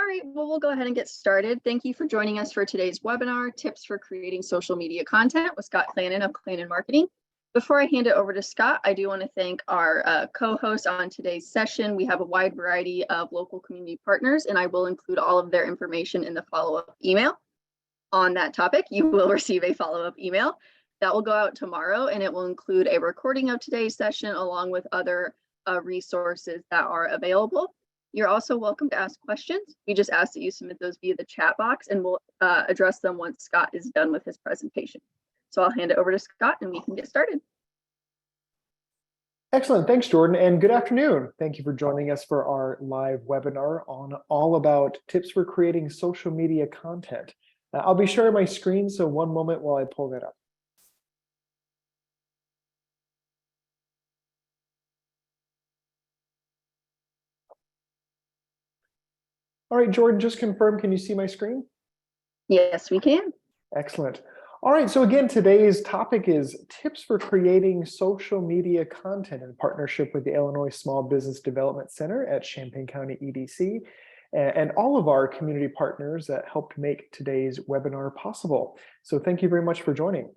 right, well, we'll go ahead and get started. Thank you for joining us for today's webinar, Tips for Creating Social Media Content with Scott Clanin of Clanin Marketing. Before I hand it over to Scott, I do want to thank our co-hosts on today's session. We have a wide variety of local community partners, and I will include all of their information in the follow-up email. On that topic, you will receive a follow-up email that will go out tomorrow, and it will include a recording of today's session along with other resources that are available. You're also welcome to ask questions. We just ask that you submit those via the chat box, and we'll address them once Scott is done with his presentation. So I'll hand it over to Scott and we can get started. Excellent. Thanks, Jordan, and good afternoon. Thank you for joining us for our live webinar on all about tips for creating social media content. I'll be sharing my screen, so one moment while I pull that up. All right, Jordan, just confirm, can you see my screen? Yes, we can. Excellent. All right, so again, today's topic is tips for creating social media content in partnership with the Illinois Small Business Development Center at Champaign County EDC and all of our community partners that helped make today's webinar possible. So thank you very much for joining.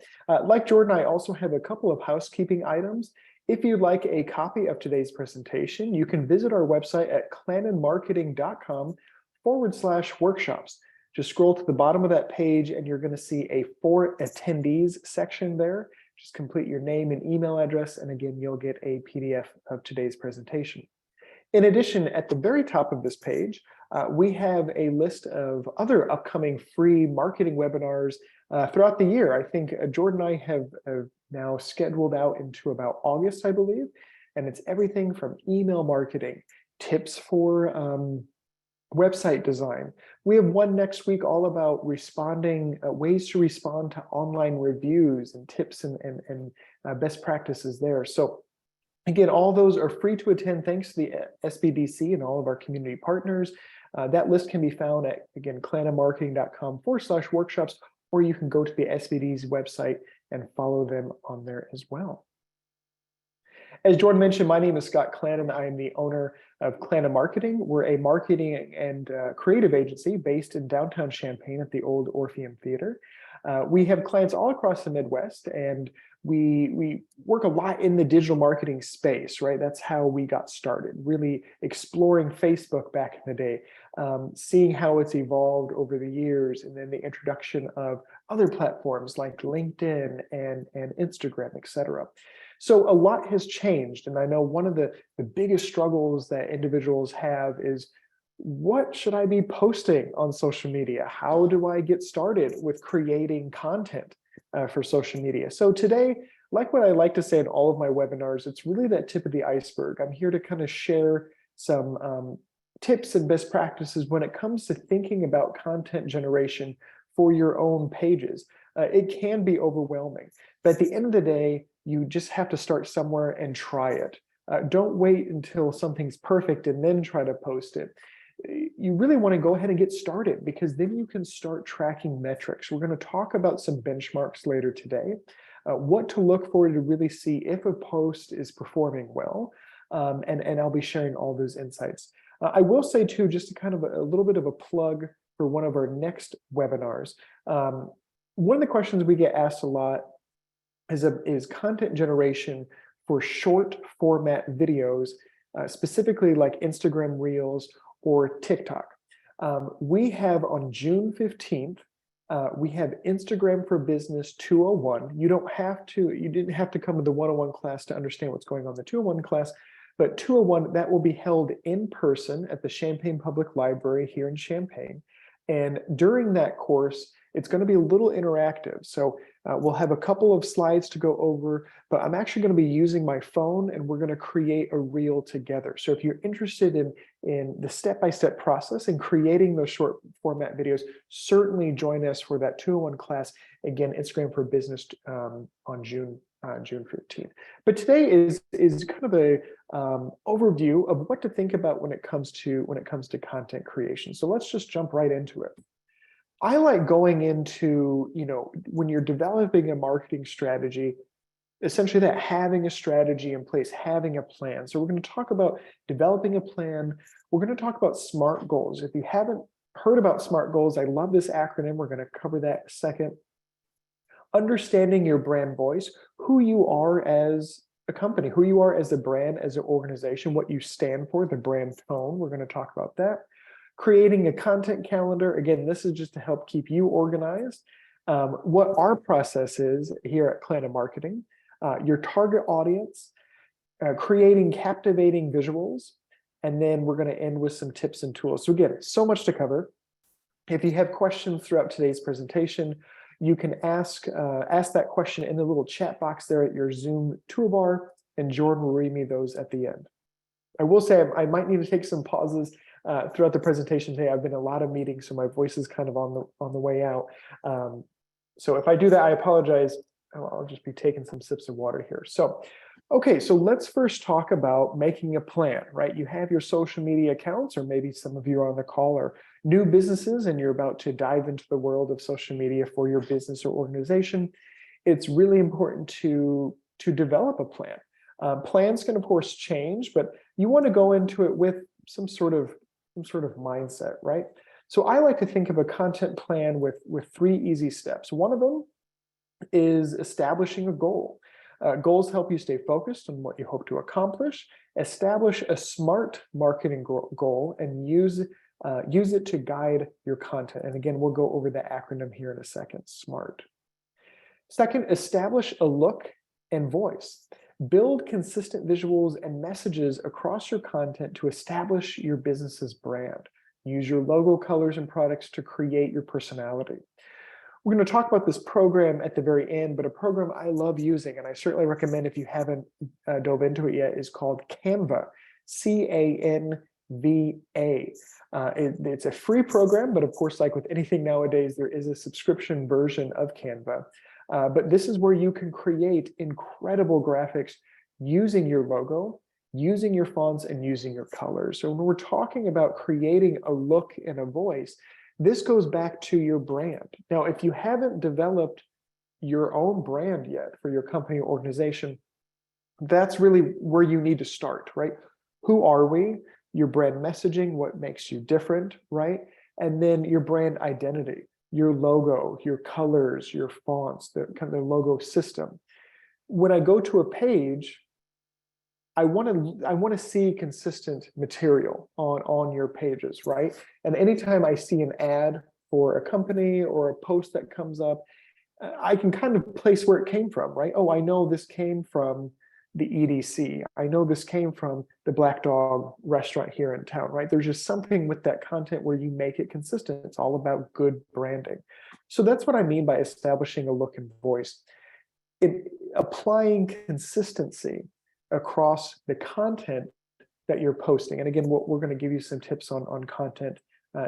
Like Jordan, I also have a couple of housekeeping items. If you'd like a copy of today's presentation, you can visit our website at claninmarketing.com/workshops. Just scroll to the bottom of that page and you're going to see a For Attendees section there. Just complete your name and email address, and again, you'll get a PDF of today's presentation. In addition, at the very top of this page, we have a list of other upcoming free marketing webinars throughout the year. I think Jordan and I have now scheduled out into about August, I believe, and it's everything from email marketing, tips for website design. We have one next week all about responding, ways to respond to online reviews and tips and best practices there. So again, all those are free to attend thanks to the SBDC and all of our community partners. That list can be found at, again, claninmarketing.com/workshops, or you can go to the SBD's website and follow them on there as well. As Jordan mentioned, my name is Scott Clanin. I am the owner of Clanin Marketing. We're a marketing and creative agency based in downtown Champaign at the old Orpheum Theater. We have clients all across the Midwest, and we work a lot in the digital marketing space, right? That's how we got started, really exploring Facebook back in the day, seeing how it's evolved over the years, and then the introduction of other platforms like LinkedIn and Instagram, et cetera. So a lot has changed, and I know one of the biggest struggles that individuals have is, what should I be posting on social media? How do I get started with creating content for social media? So today, like what I like to say in all of my webinars, it's really that tip of the iceberg. I'm here to kind of share some tips and best practices when it comes to thinking about content generation for your own pages. It can be overwhelming, but at the end of the day, you just have to start somewhere and try it. Don't wait until something's perfect and then try to post it. You really want to go ahead and get started, because then you can start tracking metrics. We're going to talk about some benchmarks later today, what to look for to really see if a post is performing well, and I'll be sharing all those insights. I will say too, just to kind of a little bit of a plug for one of our next webinars. One of the questions we get asked a lot is content generation for short format videos, specifically like Instagram Reels or TikTok. We have on June 15th, we have Instagram for Business 201. You didn't have to come to the 101 class to understand what's going on in the 201 class, but 201, that will be held in person at the Champaign Public Library here in Champaign. And during that course, it's going to be a little interactive. So we'll have a couple of slides to go over, but I'm actually going to be using my phone, and we're going to create a reel together. So if you're interested in the step-by-step process and creating those short format videos, certainly join us for that 201 class. Again, Instagram for Business on June 15th. But today is kind of a overview of what to think about when it comes to content creation. So let's just jump right into it. I like going into, when you're developing a marketing strategy, essentially that having a strategy in place, having a plan. So we're going to talk about developing a plan. We're going to talk about SMART goals. If you haven't heard about SMART goals. I love this acronym. We're going to cover that in a second. Understanding your brand voice, who you are as a company, who you are as a brand, as an organization, what you stand for, the brand tone. We're going to talk about that. Creating a content calendar. Again, this is just to help keep you organized. What our process is here at Clanin Marketing, your target audience, creating captivating visuals, and then we're going to end with some tips and tools. So again, so much to cover. If you have questions throughout today's presentation, you can ask that question in the little chat box there at your Zoom toolbar, and Jordan will read me those at the end. I will say I might need to take some pauses throughout the presentation today. I've been in a lot of meetings, so my voice is kind of on the way out. So if I do that, I apologize. I'll just be taking some sips of water here. So, okay, so let's first talk about making a plan, right? You have your social media accounts, or maybe some of you on the call are new businesses and you're about to dive into the world of social media for your business or organization. It's really important to develop a plan. Plans can, of course, change, but you want to go into it with some sort of mindset, right? So I like to think of a content plan with 3 easy steps. One of them is establishing a goal. Goals help you stay focused on what you hope to accomplish. Establish a SMART marketing goal and use it to guide your content. And again, we'll go over the acronym here in a second, SMART. Second, establish a look and voice. Build consistent visuals and messages across your content to establish your business's brand. Use your logo, colors, and products to create your personality. We're going to talk about this program at the very end, but a program I love using, and I certainly recommend if you haven't dove into it yet, is called Canva, C-A-N-V-A. It's a free program, but of course, like with anything nowadays, there is a subscription version of Canva. But this is where you can create incredible graphics using your logo, using your fonts, and using your colors. So when we're talking about creating a look and a voice, this goes back to your brand. Now, if you haven't developed your own brand yet for your company or organization, that's really where you need to start, right? Who are we? Your brand messaging, what makes you different, right? And then your brand identity, your logo, your colors, your fonts, the kind of the logo system. When I go to a page, I want to see consistent material on your pages, right? And anytime I see an ad for a company or a post that comes up, I can kind of place where it came from, right? Oh, I know this came from the EDC. I know this came from the Black Dog restaurant here in town, right? There's just something with that content where you make it consistent. It's all about good branding. So that's what I mean by establishing a look and voice. Applying consistency across the content that you're posting. And again, we're going to give you some tips on content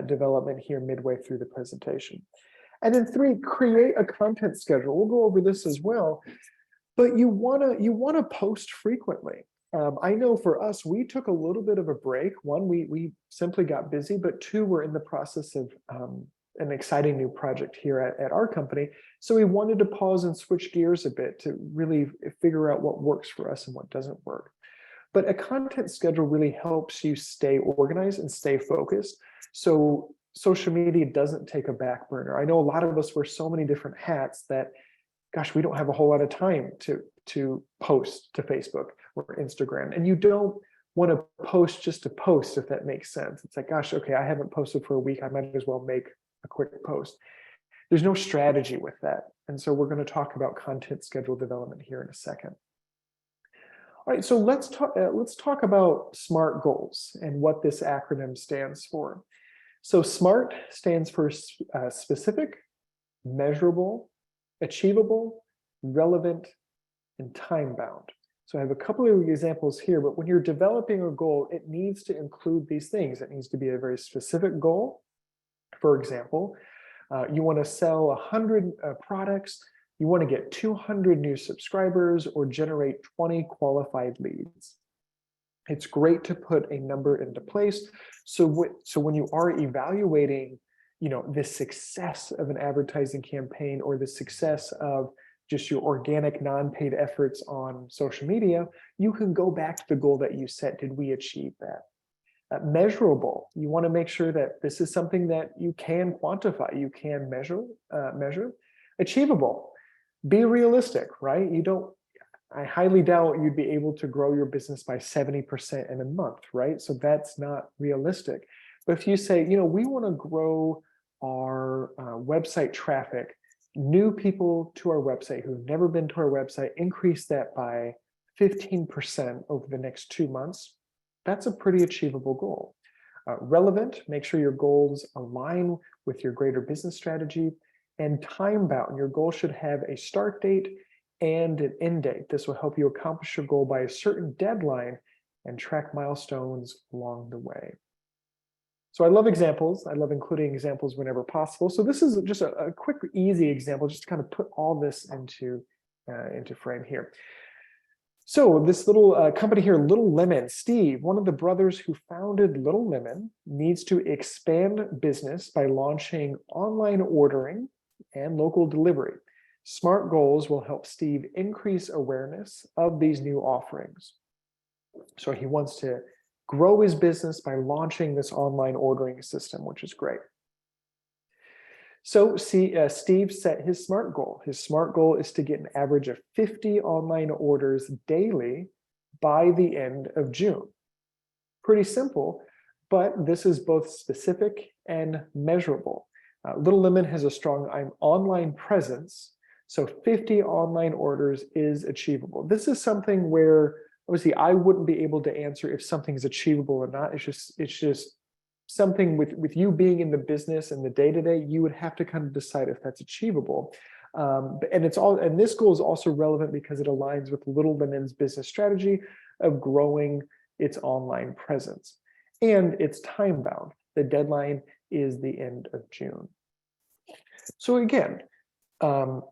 development here midway through the presentation. And then 3, create a content schedule. We'll go over this as well, but you want to post frequently. I know for us, we took a little bit of a break. 1, we simply got busy, but 2, we're in the process of an exciting new project here at our company. So we wanted to pause and switch gears a bit to really figure out what works for us and what doesn't work. But a content schedule really helps you stay organized and stay focused. So social media doesn't take a back burner. I know a lot of us wear so many different hats that, gosh, we don't have a whole lot of time to post to Facebook or Instagram. And you don't want to post just to post, if that makes sense. It's like, gosh, okay, I haven't posted for a week. I might as well make a quick post. There's no strategy with that. And so we're going to talk about content schedule development here in a second. All right, so let's talk about SMART goals and what this acronym stands for. So SMART stands for specific, measurable, achievable, relevant, and time-bound. So I have a couple of examples here, but when you're developing a goal, it needs to include these things. It needs to be a very specific goal. For example, you want to sell 100 products, you want to get 200 new subscribers or generate 20 qualified leads. It's great to put a number into place. So when you are evaluating, the success of an advertising campaign or the success of just your organic non-paid efforts on social media, you can go back to the goal that you set. Did we achieve that? Measurable. You want to make sure that this is something that you can quantify, you can measure. Achievable. Be realistic, right? I highly doubt you'd be able to grow your business by 70% in a month, right? So that's not realistic. But if you say, we want to grow our website traffic, new people to our website who've never been to our website, increase that by 15% over the next 2 months, that's a pretty achievable goal. Relevant, make sure your goals align with your greater business strategy, and time bound. Your goal should have a start date and an end date. This will help you accomplish your goal by a certain deadline and track milestones along the way. So I love examples. I love including examples whenever possible. So this is just a quick, easy example, just to kind of put all this into frame here. So this little company here, Little Lemon, Steve, one of the brothers who founded Little Lemon, needs to expand business by launching online ordering and local delivery. Smart goals will help Steve increase awareness of these new offerings. So he wants to grow his business by launching this online ordering system, which is great. So Steve set his SMART goal. His SMART goal is to get an average of 50 online orders daily by the end of June. Pretty simple, but this is both specific and measurable. Little Lemon has a strong online presence, so 50 online orders is achievable. This is something where obviously I wouldn't be able to answer if something's achievable or not. It's just something with you being in the business and the day-to-day, you would have to kind of decide if that's achievable. And this goal is also relevant because it aligns with Little Lemon's business strategy of growing its online presence. And it's time bound. The deadline is the end of June. So again,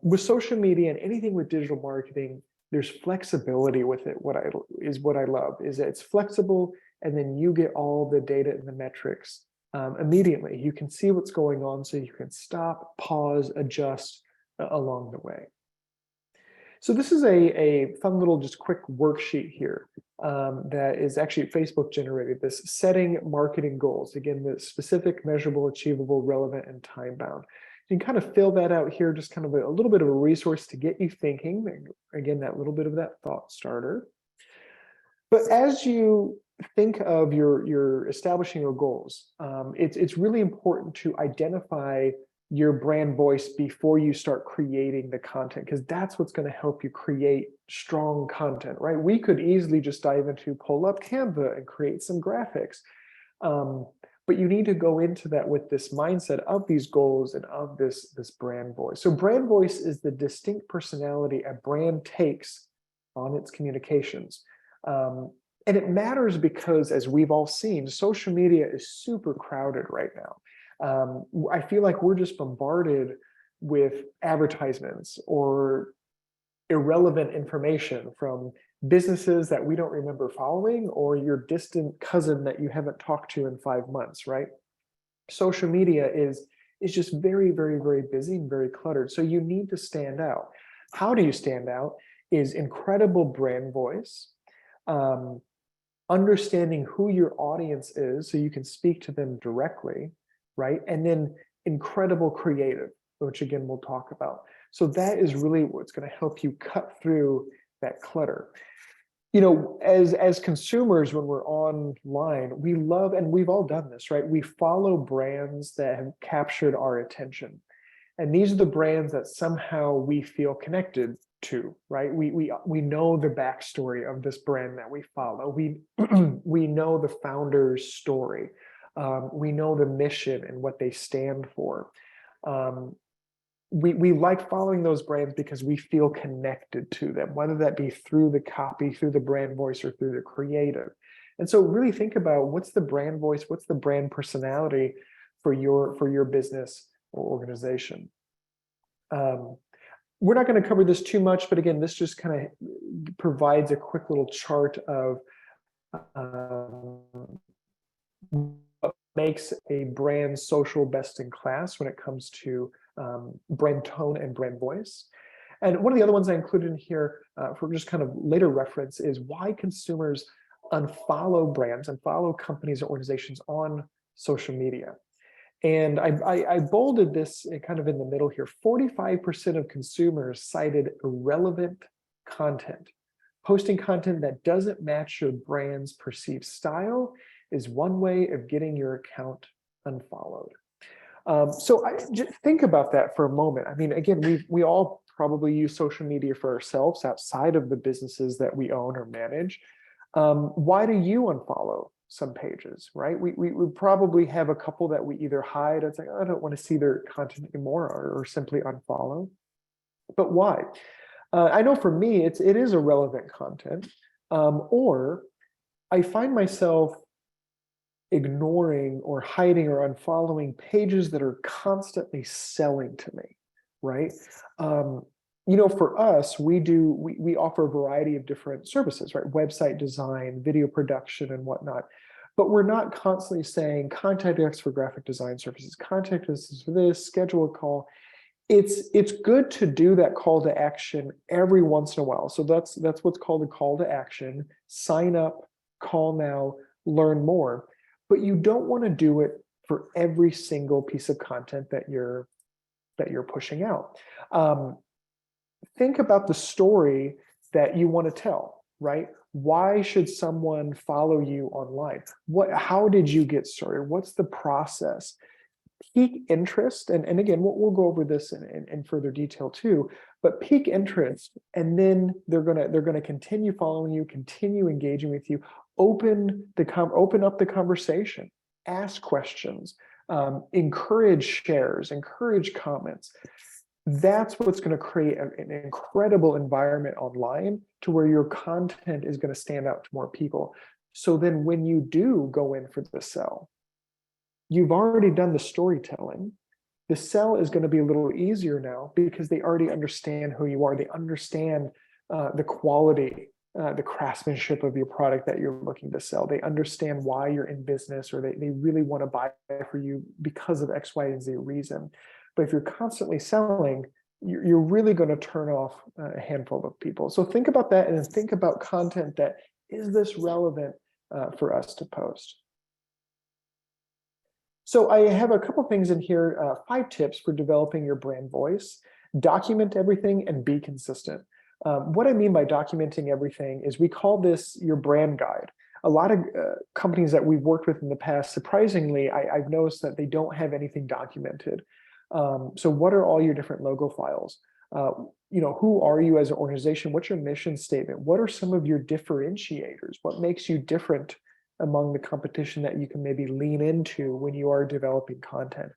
with social media and anything with digital marketing, there's flexibility with it. What I love is that it's flexible, and then you get all the data and the metrics immediately. You can see what's going on, so you can stop, pause, adjust along the way. So this is a fun little just quick worksheet here that is actually Facebook generated, this setting marketing goals. Again, the specific, measurable, achievable, relevant, and time bound. You can kind of fill that out here, just kind of a little bit of a resource to get you thinking. Again, that little bit of that thought starter. But as you think of your establishing your goals, it's really important to identify your brand voice before you start creating the content, because that's what's going to help you create strong content, right? We could easily just dive into pull up Canva and create some graphics. But you need to go into that with this mindset of these goals and of this brand voice. So brand voice is the distinct personality a brand takes on its communications. And it matters because, as we've all seen, social media is super crowded right now. I feel like we're just bombarded with advertisements or irrelevant information from businesses that we don't remember following, or your distant cousin that you haven't talked to in 5 months, right? Social media is just very, very, very busy and very cluttered. So you need to stand out. How do you stand out? Is incredible brand voice, understanding who your audience is so you can speak to them directly, right? And then incredible creative, which again, we'll talk about. So that is really what's going to help you cut through that clutter. As consumers, when we're online, we love, and we've all done this, right? We follow brands that have captured our attention. And these are the brands that somehow we feel connected to, right? We know the backstory of this brand that we follow. We know the founder's story. We know the mission and what they stand for. We like following those brands because we feel connected to them, whether that be through the copy, through the brand voice, or through the creative. And so really think about what's the brand voice, what's the brand personality for your business or organization. We're not going to cover this too much, but again, this just kind of provides a quick little chart of what makes a brand social best in class when it comes to brand tone and brand voice. And one of the other ones I included in here for just kind of later reference is why consumers unfollow brands, unfollow companies or organizations on social media. And I bolded this kind of in the middle here. 45% of consumers cited irrelevant content. Posting content that doesn't match your brand's perceived style is one way of getting your account unfollowed. So just think about that for a moment. I mean, again, we all probably use social media for ourselves outside of the businesses that we own or manage. Why do you unfollow some pages, right? We probably have a couple that we either hide, it's like, oh, I don't want to see their content anymore, or simply unfollow. But why? I know for me, it is irrelevant content, or I find myself ignoring or hiding or unfollowing pages that are constantly selling to me, right? For us, we offer a variety of different services, right? Website design, video production, and whatnot. But we're not constantly saying, contact us for graphic design services, contact us for this, schedule a call. It's good to do that call to action every once in a while. So that's what's called a call to action. Sign up, call now, learn more. But you don't want to do it for every single piece of content that you're pushing out. Think about the story that you want to tell, right? Why should someone follow you online? How did you get started? What's the process? Pique interest, and again, we'll go over this in further detail too, but pique interest, and then they're gonna continue following you, continue engaging with you, open up the conversation, ask questions, encourage shares, encourage comments. That's what's going to create an incredible environment online to where your content is going to stand out to more people. So then when you do go in for the sell, you've already done the storytelling. The sell is going to be a little easier now because they already understand who you are. They understand the quality, the craftsmanship of your product that you're looking to sell. They understand why you're in business, or they really want to buy for you because of X, Y, and Z reason. But if you're constantly selling, you're really going to turn off a handful of people. So think about that, and then think about content that is this relevant for us to post. So I have a couple things in here, 5 tips for developing your brand voice. Document everything and be consistent. What I mean by documenting everything is we call this your brand guide. A lot of companies that we've worked with in the past, surprisingly, I've noticed that they don't have anything documented. So what are all your different logo files? Who are you as an organization? What's your mission statement? What are some of your differentiators? What makes you different among the competition that you can maybe lean into when you are developing content?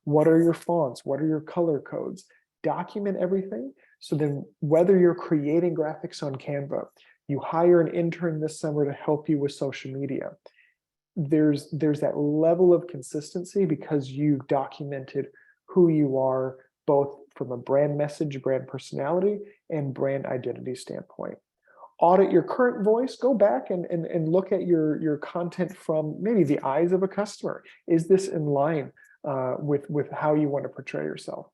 What are your fonts? What are your color codes? Document everything. So then whether you're creating graphics on Canva, you hire an intern this summer to help you with social media, there's that level of consistency because you've documented who you are, both from a brand message, brand personality, and brand identity standpoint. Audit your current voice. Go back and look at your content from maybe the eyes of a customer. Is this in line with how you want to portray yourself?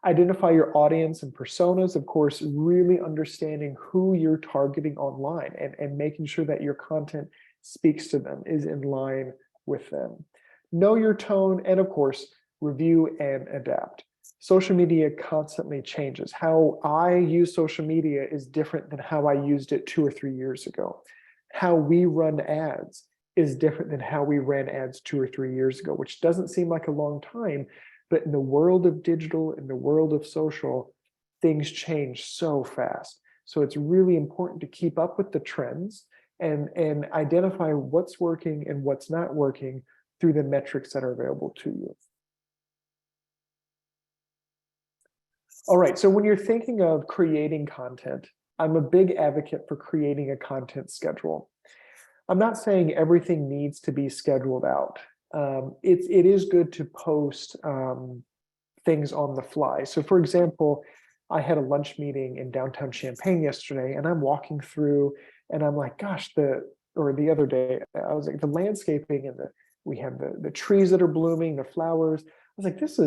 Identify your audience and personas, of course, really understanding who you're targeting online and making sure that your content speaks to them, is in line with them. Know your tone, and of course, review and adapt. Social media constantly changes. How I use social media is different than how I used it 2 or 3 years ago. How we run ads is different than how we ran ads 2 or 3 years ago, which doesn't seem like a long time, but in the world of digital, in the world of social, things change so fast. So it's really important to keep up with the trends and identify what's working and what's not working through the metrics that are available to you. All right, so when you're thinking of creating content, I'm a big advocate for creating a content schedule. I'm not saying everything needs to be scheduled out. It is good to post things on the fly. So for example, I had a lunch meeting in downtown Champaign yesterday, and I'm walking through and I'm like, gosh, the other day, I was like, the landscaping and we have the trees that are blooming, the flowers. I was like, this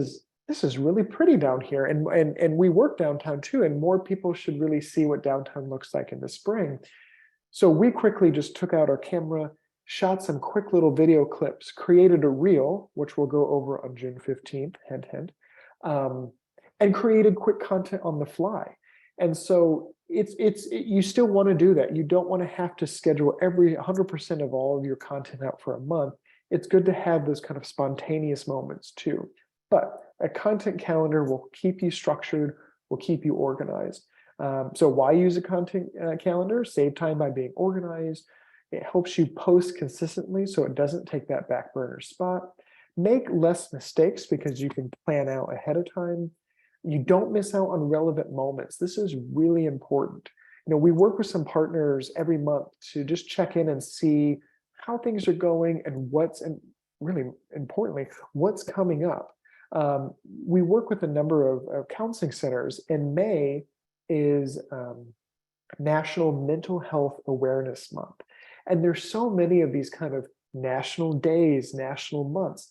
is really pretty down here. And we work downtown too, and more people should really see what downtown looks like in the spring. So we quickly just took out our camera, shot some quick little video clips, created a reel, which we'll go over on June 15th, hint, hint, and created quick content on the fly. And so you still want to do that. You don't want to have to schedule every 100% of all of your content out for a month. It's good to have those kind of spontaneous moments too. But a content calendar will keep you structured, will keep you organized. So why use a content calendar? Save time by being organized. It helps you post consistently so it doesn't take that back burner spot. Make less mistakes because you can plan out ahead of time. You don't miss out on relevant moments. This is really important. We work with some partners every month to just check in and see how things are going and and really importantly, what's coming up. We work with a number of counseling centers. In May is National Mental Health Awareness Month. And there's so many of these kind of national days, national months.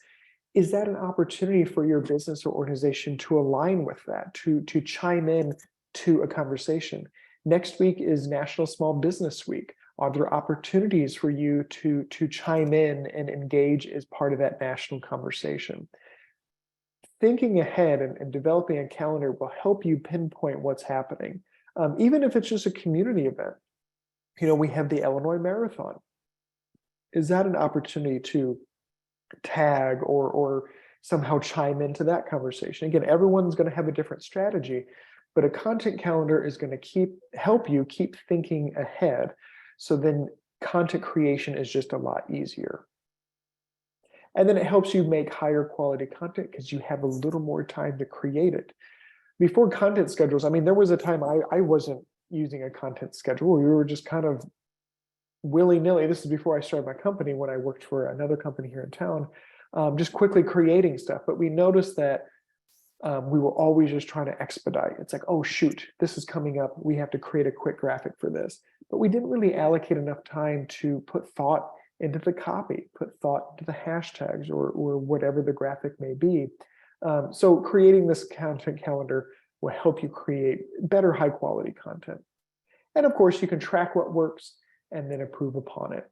Is that an opportunity for your business or organization to align with that, to chime in to a conversation? Next week is National Small Business Week. Are there opportunities for you to chime in and engage as part of that national conversation? Thinking ahead and developing a calendar will help you pinpoint what's happening. Even if it's just a community event. We have the Illinois Marathon. Is that an opportunity to tag or somehow chime into that conversation? Again, everyone's going to have a different strategy, but a content calendar is going to help you keep thinking ahead. So then content creation is just a lot easier. And then it helps you make higher quality content because you have a little more time to create it. Before content schedules, there was a time I wasn't using a content schedule. We were just kind of willy-nilly. This is before I started my company, when I worked for another company here in town, just quickly creating stuff. But we noticed that we were always just trying to expedite. It's like, oh, shoot, this is coming up. We have to create a quick graphic for this. But we didn't really allocate enough time to put thought into the copy, put thought into the hashtags or whatever the graphic may be. So creating this content calendar will help you create better high quality content. And of course, you can track what works and then improve upon it.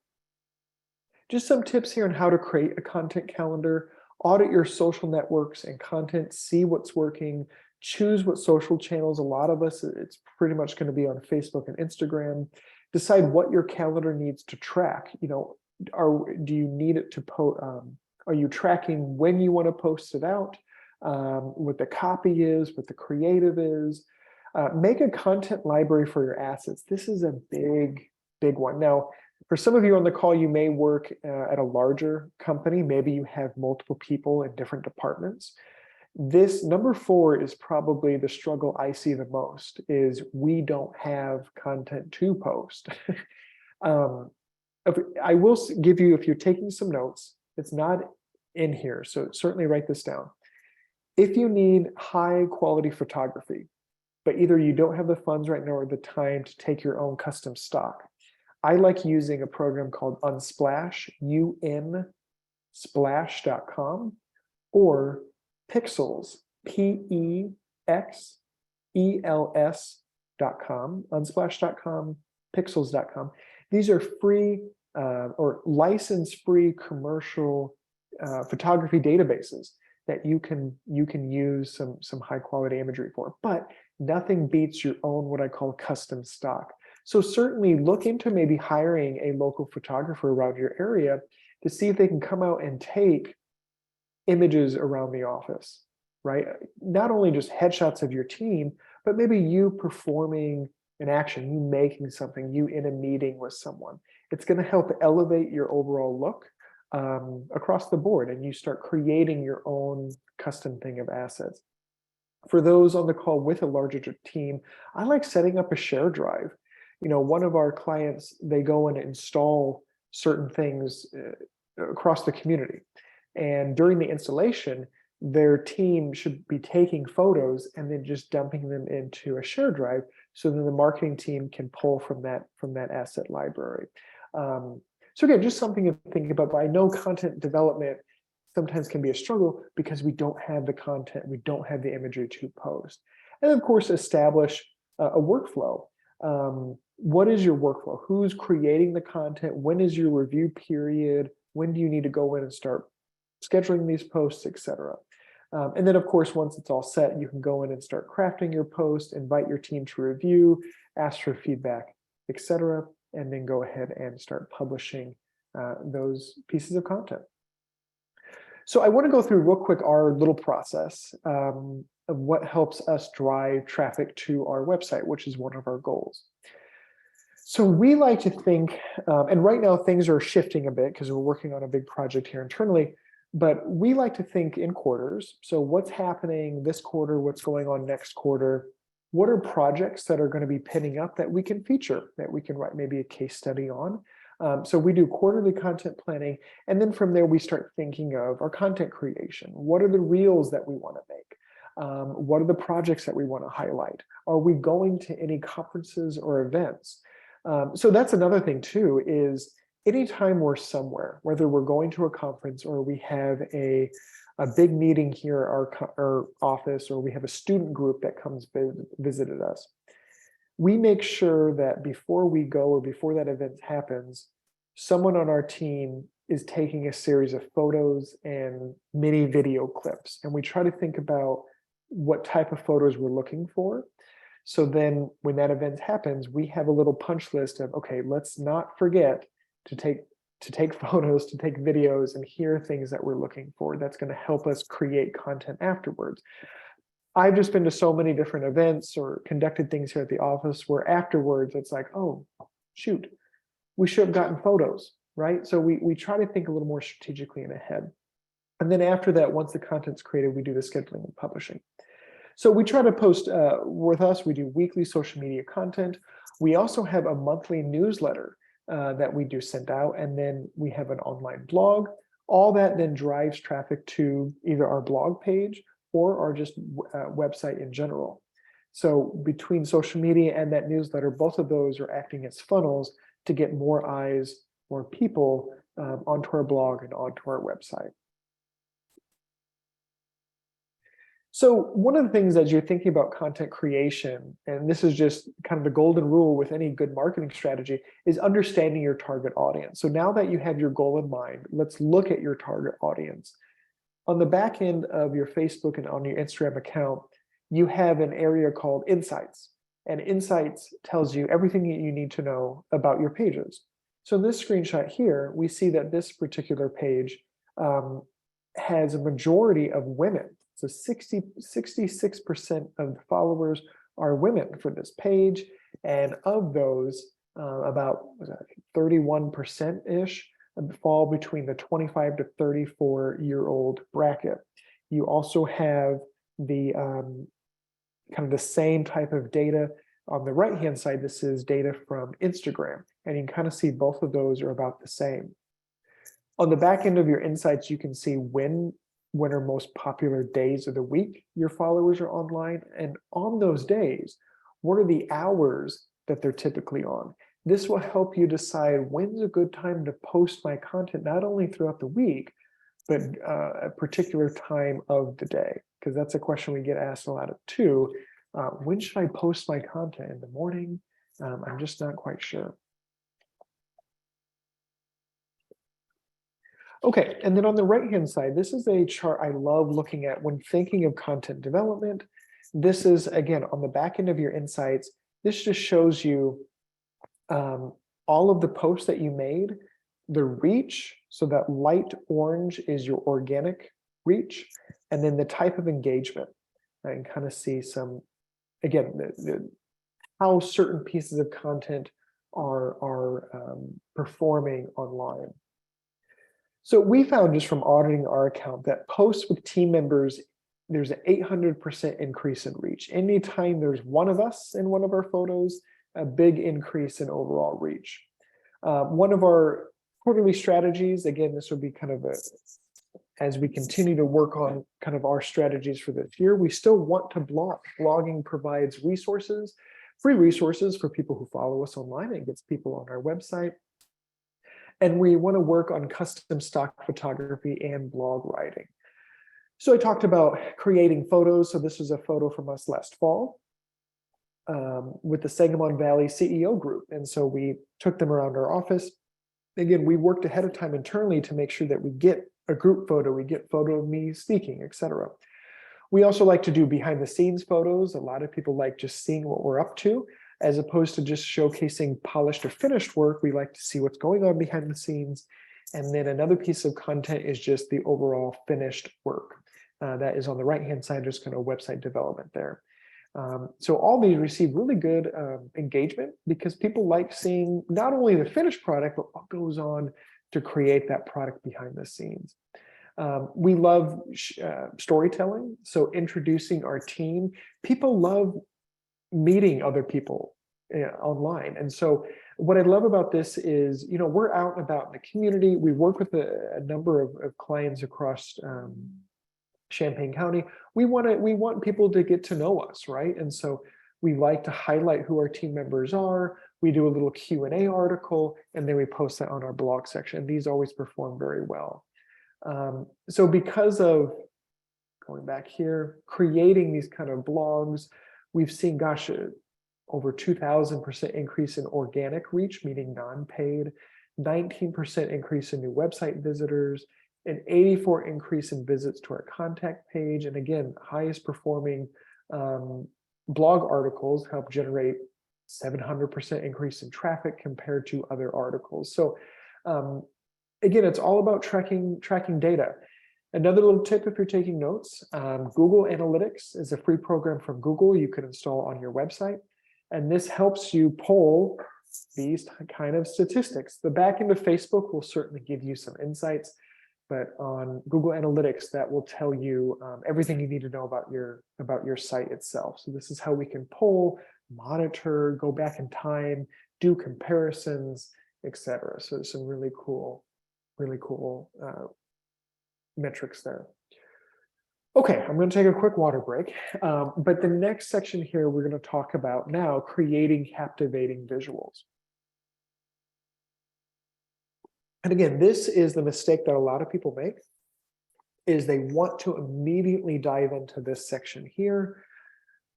Just some tips here on how to create a content calendar. Audit your social networks and content, see what's working, choose what social channels. A lot of us, it's pretty much going to be on Facebook and Instagram. Decide what your calendar needs to track. Do you need it to post? Are you tracking when you want to post it out? What the copy is, what the creative is. Make a content library for your assets. This is a big one. Now, for some of you on the call, you may work at a larger company. Maybe you have multiple people in different departments. This number 4 is probably the struggle I see the most, is we don't have content to post. I will give you, if you're taking some notes, it's not in here, so certainly write this down. If you need high quality photography, but either you don't have the funds right now or the time to take your own custom stock, I like using a program called Unsplash, unsplash.com, or Pixels, Pexels.com, unsplash.com, pixels.com. These are free or license-free commercial photography databases that you can use some high quality imagery for, but nothing beats your own, what I call custom stock. So certainly look into maybe hiring a local photographer around your area to see if they can come out and take images around the office, right? Not only just headshots of your team, but maybe you performing an action, you making something, you in a meeting with someone. It's going to help elevate your overall look across the board, and you start creating your own custom thing of assets. For those on the call with a larger team, I like setting up a share drive. One of our clients, they go and install certain things across the community. And during the installation, their team should be taking photos and then just dumping them into a share drive so then the marketing team can pull from that asset library. So again, just something to think about. But I know content development sometimes can be a struggle because we don't have the content, we don't have the imagery to post. And of course, establish a workflow. What is your workflow? Who's creating the content? When is your review period? When do you need to go in and start scheduling these posts, etc.? And then, of course, once it's all set, you can go in and start crafting your post, invite your team to review, ask for feedback, etc., and then go ahead and start publishing those pieces of content. So I want to go through real quick our little process of what helps us drive traffic to our website, which is one of our goals. So we like to think, and right now things are shifting a bit because we're working on a big project here internally, but we like to think in quarters. So what's happening this quarter, what's going on next quarter, what are projects that are going to be pinning up that we can feature, that we can write maybe a case study on. So we do quarterly content planning, and then from there we start thinking of our content creation. What are the reels that we want to make? What are the projects that we want to highlight? Are we going to any conferences or events? So that's another thing too, is anytime we're somewhere, whether we're going to a conference or we have a big meeting here at our office, or we have a student group that comes visited us, we make sure that before we go or before that event happens, someone on our team is taking a series of photos and mini video clips. And we try to think about what type of photos we're looking for. So then when that event happens, we have a little punch list of, okay, let's not forget to take photos, to take videos, and here are things that we're looking for. That's going to help us create content afterwards. I've just been to so many different events or conducted things here at the office where afterwards it's like, oh, shoot, we should have gotten photos, right? So we try to think a little more strategically and ahead. And then after that, once the content's created, we do the scheduling and publishing. So we try to post with us, we do weekly social media content. We also have a monthly newsletter that we do send out, and then we have an online blog. All that then drives traffic to either our blog page or our just website in general. So between social media and that newsletter, both of those are acting as funnels to get more eyes, more people onto our blog and onto our website. So one of the things as you're thinking about content creation, and this is just kind of the golden rule with any good marketing strategy, is understanding your target audience. So now that you have your goal in mind, let's look at your target audience. On the back end of your Facebook and on your Instagram account, you have an area called Insights. And Insights tells you everything that you need to know about your pages. So in this screenshot here, we see that this particular page has a majority of women. So 66% of the followers are women for this page. And of those, about 31%-ish fall between the 25 to 34-year-old bracket. You also have the kind of the same type of data on the right-hand side. This is data from Instagram, and you can kind of see both of those are about the same. On the back end of your insights, you can see when are most popular days of the week your followers are online, and on those days, what are the hours that they're typically on. This will help you decide when's a good time to post my content, not only throughout the week, but a particular time of the day, because that's a question we get asked a lot of too. When should I post my content? In the morning? I'm just not quite sure. Okay, and then on the right-hand side, this is a chart I love looking at when thinking of content development. This is, again, on the back end of your insights. This just shows you all of the posts that you made, the reach, so that light orange is your organic reach, and then the type of engagement. I can kind of see some, again, how certain pieces of content are performing online. So we found just from auditing our account that posts with team members, there's an 800% increase in reach. Anytime there's one of us in one of our photos, a big increase in overall reach. One of our quarterly strategies, again, this will be kind of as we continue to work on kind of our strategies for this year, we still want to blog. Blogging provides resources, free resources for people who follow us online. It gets people on our website. And we want to work on custom stock photography and blog writing. So I talked about creating photos. So this is a photo from us last fall. with the Sangamon Valley CEO group. And so we took them around our office. Again, we worked ahead of time internally to make sure that we get a group photo, we get photo of me speaking, etc. We also like to do behind the scenes photos. A lot of people like just seeing what we're up to, as opposed to just showcasing polished or finished work. We like to see what's going on behind the scenes. And then another piece of content is just the overall finished work. That is on the right-hand side, just kind of website development there. So all these receive really good engagement because people like seeing not only the finished product, but what goes on to create that product behind the scenes. We love storytelling, so introducing our team. People love meeting other people online. And so what I love about this is, we're out and about in the community. We work with a number of clients across Champaign County. We want people to get to know us, right? And so we like to highlight who our team members are. We do a little Q&A article, and then we post that on our blog section. These always perform very well. So because of, going back here, creating these kind of blogs, we've seen, gosh, over 2,000% increase in organic reach, meaning non-paid, 19% increase in new website visitors, an 84 increase in visits to our contact page. And again, highest performing blog articles help generate 700% increase in traffic compared to other articles. So again, it's all about tracking data. Another little tip if you're taking notes, Google Analytics is a free program from Google you can install on your website. And this helps you pull these kind of statistics. The back end of Facebook will certainly give you some insights, but on Google Analytics, that will tell you everything you need to know about your site itself. So this is how we can pull, monitor, go back in time, do comparisons, etc. So some really cool metrics there. Okay, I'm going to take a quick water break, but the next section here, we're going to talk about now creating captivating visuals. And again, this is the mistake that a lot of people make, is they want to immediately dive into this section here.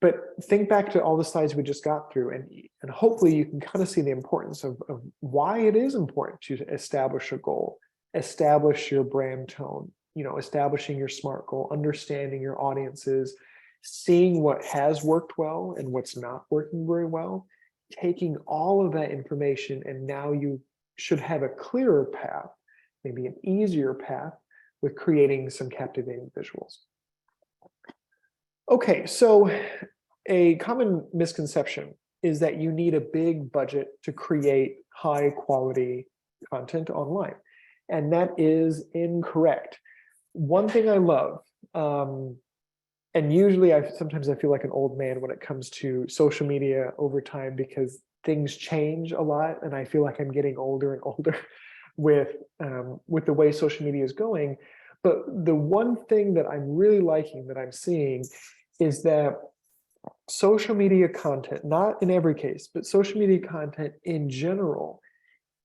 But think back to all the slides we just got through, and hopefully you can kind of see the importance of why it is important to establish a goal, establish your brand tone, establishing your SMART goal, understanding your audiences, seeing what has worked well and what's not working very well, taking all of that information, and now you should have a clearer path, maybe an easier path with creating some captivating visuals. Okay, so a common misconception is that you need a big budget to create high quality content online. And that is incorrect. One thing I love, and usually sometimes I feel like an old man when it comes to social media over time, because things change a lot and I feel like I'm getting older and older with the way social media is going. But the one thing that I'm really liking, that I'm seeing, is that social media content, not in every case, but social media content in general,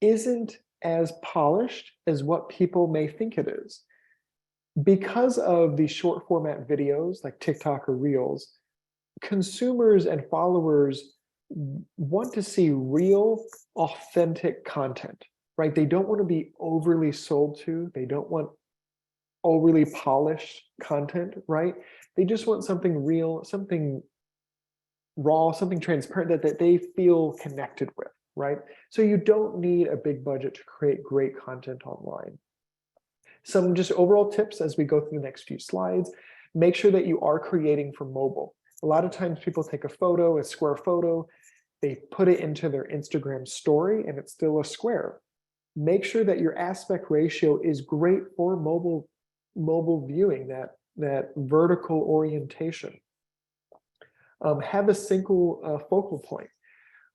isn't as polished as what people may think it is. Because of these short format videos like TikTok or Reels, consumers and followers want to see real, authentic content, right? They don't want to be overly sold to. They don't want overly polished content, right? They just want something real, something raw, something transparent that they feel connected with, right? So you don't need a big budget to create great content online. Some just overall tips as we go through the next few slides. Make sure that you are creating for mobile. A lot of times people take a photo, a square photo, they put it into their Instagram story and it's still a square. Make sure that your aspect ratio is great for mobile viewing, that vertical orientation. Have a single focal point.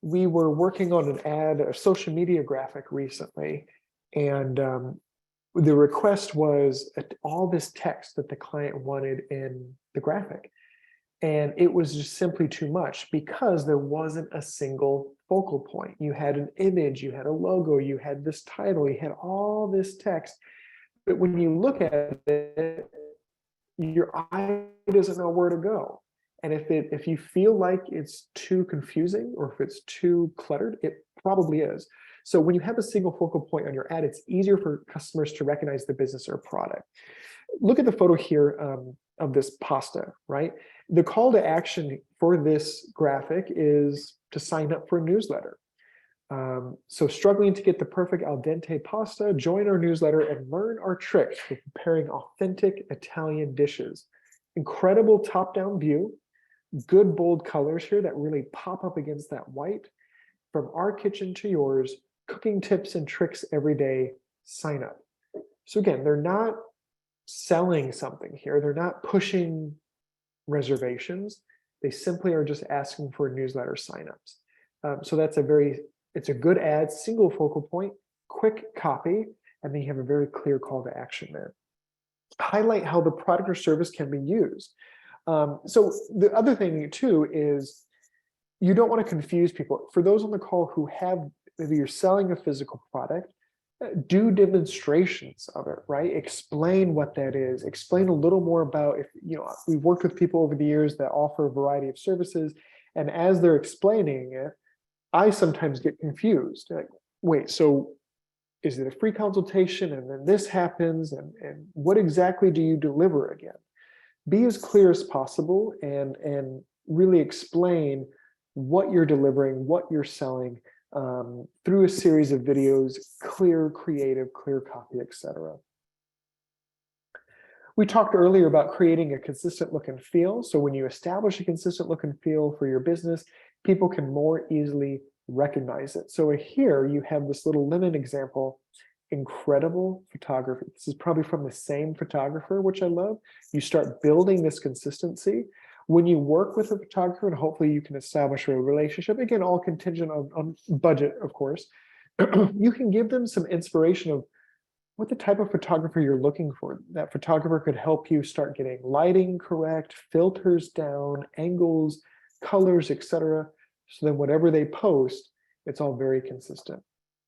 We were working on an ad, a social media graphic recently, and the request was all this text that the client wanted in the graphic. And it was just simply too much because there wasn't a single focal point. You had an image, you had a logo, you had this title, you had all this text. But when you look at it, your eye doesn't know where to go. And if you feel like it's too confusing or if it's too cluttered, it probably is. So when you have a single focal point on your ad, it's easier for customers to recognize the business or product. Look at the photo here of this pasta, right? The call to action for this graphic is to sign up for a newsletter. So struggling to get the perfect al dente pasta, join our newsletter and learn our tricks for preparing authentic Italian dishes. Incredible top-down view, good bold colors here that really pop up against that white. From our kitchen to yours, cooking tips and tricks every day, sign up. So again, they're not selling something here. They're not pushing reservations. They simply are just asking for newsletter signups. So it's a good ad, single focal point, quick copy, and then you have a very clear call to action there. Highlight how the product or service can be used. So the other thing too is you don't want to confuse people. For those on the call who have, maybe you're selling a physical product, do demonstrations of it, right? Explain what that is. Explain a little more about, if we've worked with people over the years that offer a variety of services, and as they're explaining it, I sometimes get confused. Like, wait, so is it a free consultation and then this happens, and what exactly do you deliver again? Be as clear as possible and really explain what you're delivering, what you're selling, through a series of videos, clear, creative, clear copy, etc. We talked earlier about creating a consistent look and feel. So when you establish a consistent look and feel for your business, people can more easily recognize it. So here you have this little lemon example, incredible photography. This is probably from the same photographer, which I love. You start building this consistency. When you work with a photographer, and hopefully you can establish a relationship, again, all contingent on budget, of course, you can give them some inspiration of what the type of photographer you're looking for. That photographer could help you start getting lighting correct, filters down, angles, colors, etc. So then whatever they post, it's all very consistent.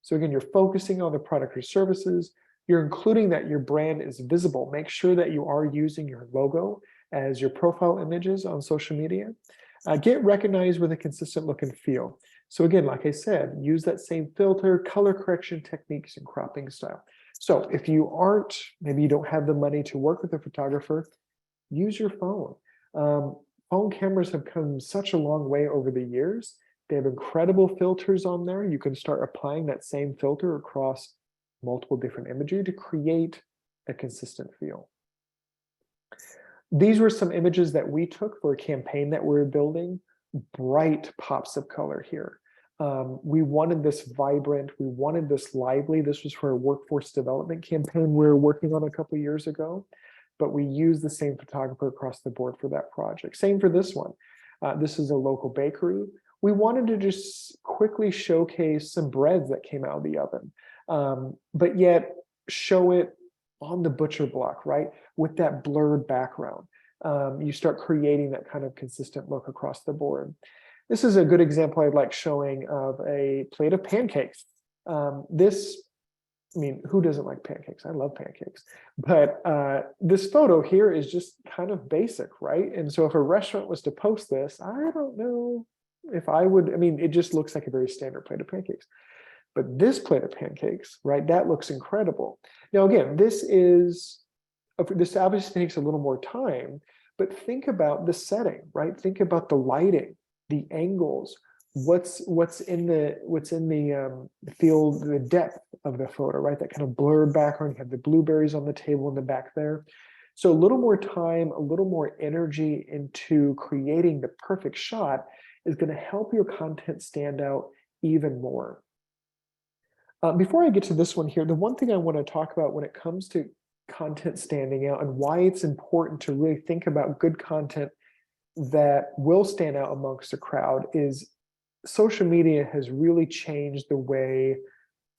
So again, you're focusing on the product or services. You're including that your brand is visible. Make sure that you are using your logo as your profile images on social media. Get recognized with a consistent look and feel. So again, like I said, use that same filter, color correction techniques, and cropping style. So if you aren't, maybe you don't have the money to work with a photographer, use your phone. Phone cameras have come such a long way over the years. They have incredible filters on there. You can start applying that same filter across multiple different imagery to create a consistent feel. These were some images that we took for a campaign that we're building. Bright pops of color here. We wanted this vibrant, we wanted this lively. This was for a workforce development campaign we were working on a couple of years ago, but we used the same photographer across the board for that project. Same for this one. This is a local bakery. We wanted to just quickly showcase some breads that came out of the oven, but yet show it on the butcher block, right? With that blurred background. You start creating that kind of consistent look across the board. This is a good example I'd like showing of a plate of pancakes. I mean, who doesn't like pancakes? I love pancakes. But this photo here is just kind of basic, right? And so if a restaurant was to post this, I don't know if I would, I mean, it just looks like a very standard plate of pancakes. But this plate of pancakes, right, that looks incredible. Now, again, this obviously takes a little more time, but think about the setting, right? Think about the lighting, the angles, what's in the field, the depth of the photo, right? That kind of blurred background. You have the blueberries on the table in the back there. So a little more time, a little more energy into creating the perfect shot is going to help your content stand out even more. Before I get to this one here, the one thing I want to talk about when it comes to content standing out and why it's important to really think about good content that will stand out amongst the crowd is social media has really changed the way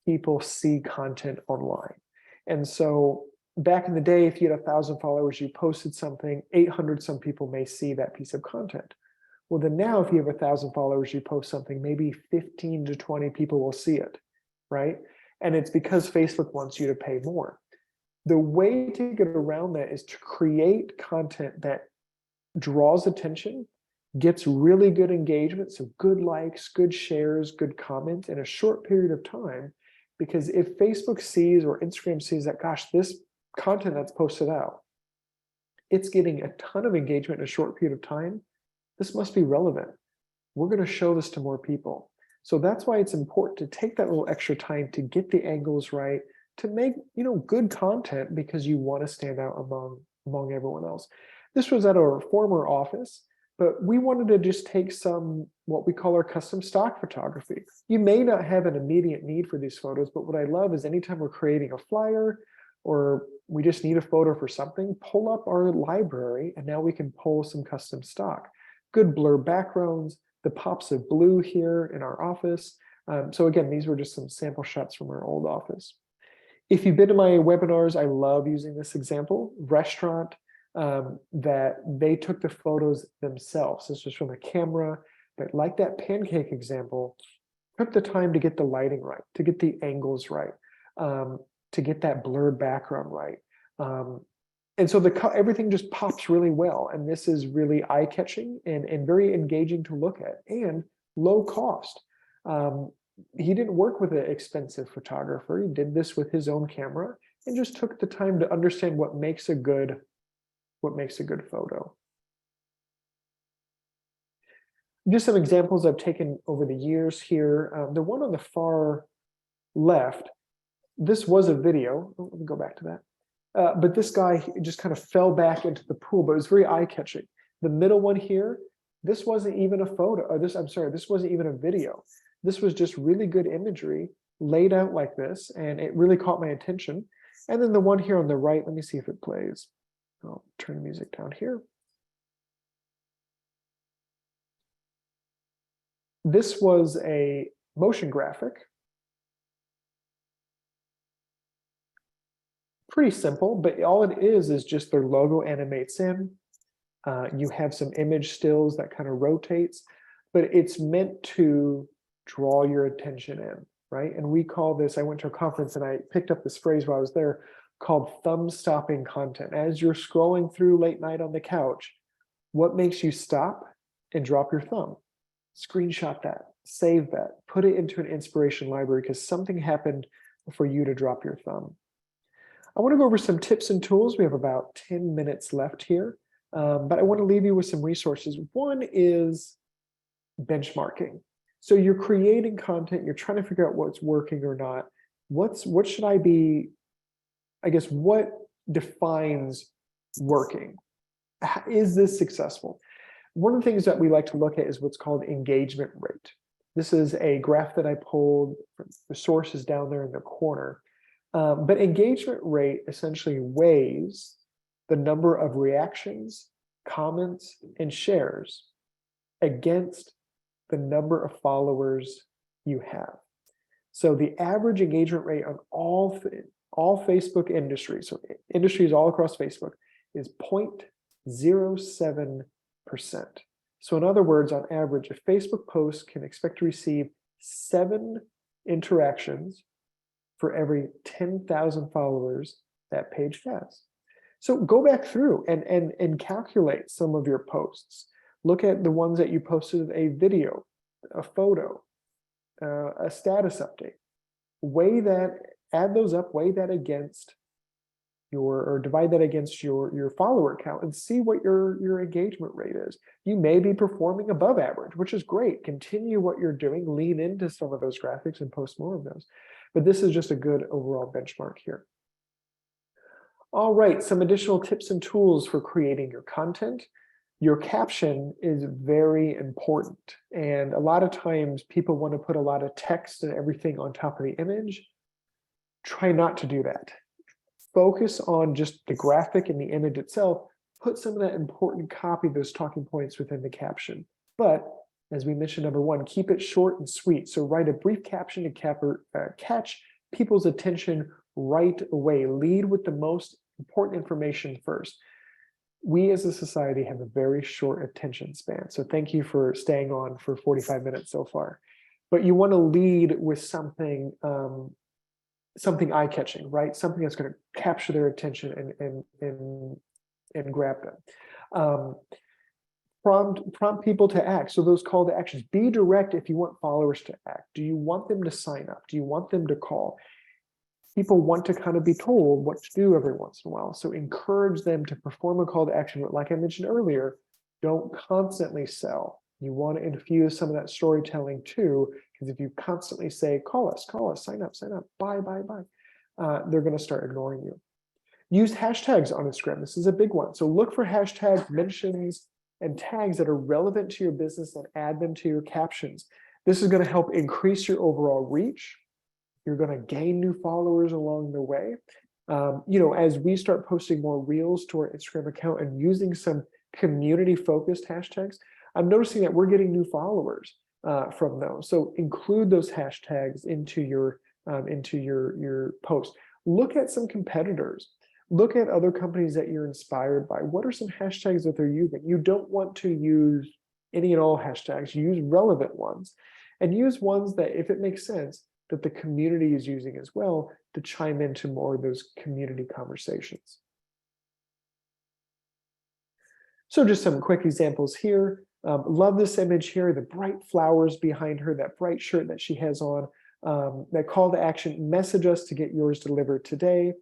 people see content online. And so back in the day, if you had 1,000 followers, you posted something, 800 some people may see that piece of content. Well, then now if you have 1,000 followers, you post something, maybe 15 to 20 people will see it, right? And it's because Facebook wants you to pay more. The way to get around that is to create content that draws attention, gets really good engagement, so good likes, good shares, good comments in a short period of time. Because if Facebook sees or Instagram sees that, gosh, this content that's posted out, it's getting a ton of engagement in a short period of time, this must be relevant. We're going to show this to more people. So that's why it's important to take that little extra time to get the angles right, to make, good content, because you want to stand out among everyone else. This was at our former office, but we wanted to just take some, what we call our custom stock photography. You may not have an immediate need for these photos, but what I love is anytime we're creating a flyer or we just need a photo for something, pull up our library, and now we can pull some custom stock. Good blur backgrounds, the pops of blue here in our office. So again, these were just some sample shots from our old office. If you've been to my webinars, I love using this example. Restaurant, that they took the photos themselves. This was from a camera, but like that pancake example, took the time to get the lighting right, to get the angles right, to get that blurred background right. And so everything just pops really well. And this is really eye-catching and very engaging to look at, and low cost. He didn't work with an expensive photographer. He did this with his own camera and just took the time to understand what makes a good photo. Just some examples I've taken over the years here. The one on the far left, this was a video. Oh, let me go back to that. But this guy just kind of fell back into the pool, but it was very eye-catching. The middle one here, this wasn't even a photo, or this wasn't even a video. This was just really good imagery laid out like this, and it really caught my attention. And then the one here on the right, let me see if it plays. I'll turn the music down here. This was a motion graphic. Pretty simple, but all it is just their logo animates in. You have some image stills that kind of rotates, but it's meant to draw your attention in, right? And we call this, I went to a conference and I picked up this phrase while I was there, called thumb-stopping content. As you're scrolling through late night on the couch, what makes you stop and drop your thumb? Screenshot that, save that, put it into an inspiration library because something happened for you to drop your thumb. I want to go over some tips and tools. We have about 10 minutes left here, but I want to leave you with some resources. One is benchmarking. So you're creating content, you're trying to figure out what's working or not. What should I be, I guess, what defines working? Is this successful? One of the things that we like to look at is what's called engagement rate. This is a graph that I pulled from the sources down there in the corner. But engagement rate essentially weighs the number of reactions, comments, and shares against the number of followers you have. So the average engagement rate on all Facebook industries, so industries all across Facebook, is 0.07%. So in other words, on average, a Facebook post can expect to receive 7 interactions for every 10,000 followers that page has. So go back through and calculate some of your posts. Look at the ones that you posted a video, a photo, a status update. Weigh that, add those up, weigh that against or divide that against your follower count and see what your engagement rate is. You may be performing above average, which is great. Continue what you're doing, lean into some of those graphics and post more of those. But this is just a good overall benchmark here. All right, some additional tips and tools for creating your content. Your caption is very important. And a lot of times people want to put a lot of text and everything on top of the image. Try not to do that. Focus on just the graphic and the image itself. Put some of that important copy, those talking points within the caption. But as we mentioned, number one, keep it short and sweet. So write a brief caption to catch people's attention right away. Lead with the most important information first. We as a society have a very short attention span. So thank you for staying on for 45 minutes so far. But you want to lead with something something eye-catching, right? Something that's going to capture their attention and grab them. prompt people to act. So those call to actions, be direct if you want followers to act. Do you want them to sign up? Do you want them to call? People want to kind of be told what to do every once in a while. So encourage them to perform a call to action. But like I mentioned earlier, don't constantly sell. You want to infuse some of that storytelling too, because if you constantly say, call us, sign up, buy, they're going to start ignoring you. Use hashtags on Instagram. This is a big one. So look for hashtags, mentions, and tags that are relevant to your business and add them to your captions. This is going to help increase your overall reach. You're going to gain new followers along the way. As we start posting more reels to our Instagram account and using some community-focused hashtags, I'm noticing that we're getting new followers from those. So include those hashtags into your post. Look at some competitors. Look at other companies that you're inspired by. What are some hashtags that they're using? You don't want to use any and all hashtags. Use relevant ones, and use ones that, if it makes sense, that the community is using as well to chime into more of those community conversations. So just some quick examples here. Love this image here, the bright flowers behind her, that bright shirt that she has on, that call to action, message us to get yours delivered today.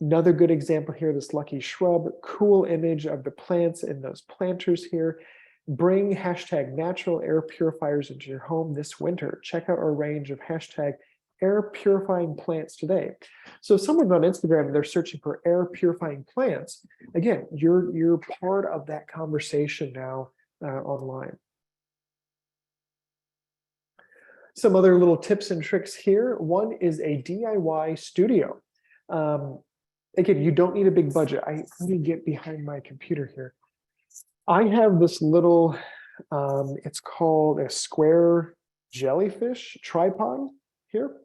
Another good example here, this lucky shrub, cool image of the plants and those planters here. Bring hashtag natural air purifiers into your home this winter. Check out our range of hashtag air purifying plants today. So if someone's on Instagram and they're searching for air purifying plants, again, you're part of that conversation now online. Some other little tips and tricks here. One is a DIY studio. Again, you don't need a big budget. Let me get behind my computer here. I have this little, it's called a square jellyfish tripod here.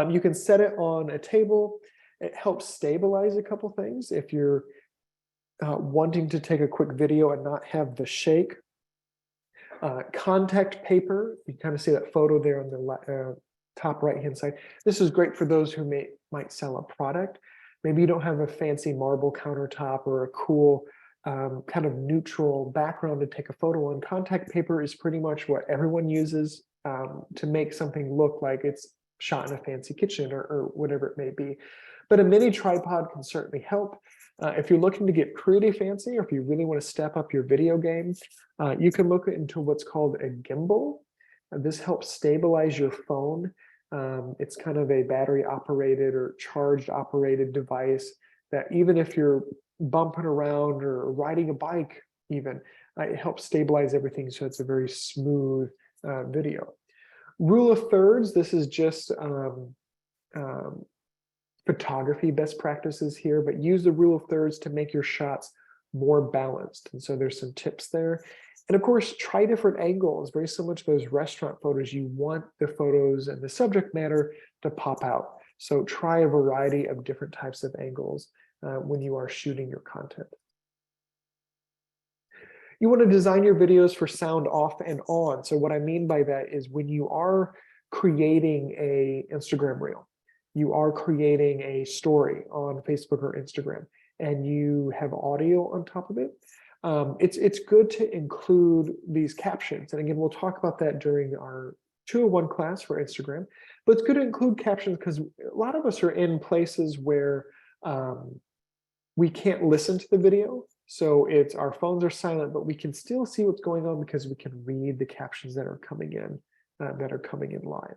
You can set it on a table. It helps stabilize a couple things if you're wanting to take a quick video and not have the shake. Contact paper, you kind of see that photo there on the top right-hand side. This is great for those who might sell a product. Maybe you don't have a fancy marble countertop or a cool kind of neutral background to take a photo on. Contact paper is pretty much what everyone uses to make something look like it's shot in a fancy kitchen or whatever it may be. But a mini tripod can certainly help. If you're looking to get pretty fancy, or if you really want to step up your video game, you can look into what's called a gimbal. This helps stabilize your phone. It's kind of a battery operated or charged operated device that even if you're bumping around or riding a bike even, it helps stabilize everything so it's a very smooth video. Rule of thirds, this is just photography best practices here, but use the rule of thirds to make your shots more balanced. And so there's some tips there. And of course, try different angles, very similar to those restaurant photos. You want the photos and the subject matter to pop out. So try a variety of different types of angles when you are shooting your content. You want to design your videos for sound off and on. So what I mean by that is when you are creating a Instagram reel, you are creating a story on Facebook or Instagram, and you have audio on top of it, it's good to include these captions. And again, we'll talk about that during our 201 class for Instagram, but it's good to include captions because a lot of us are in places where we can't listen to the video. So our phones are silent, but we can still see what's going on because we can read the captions that are coming in live.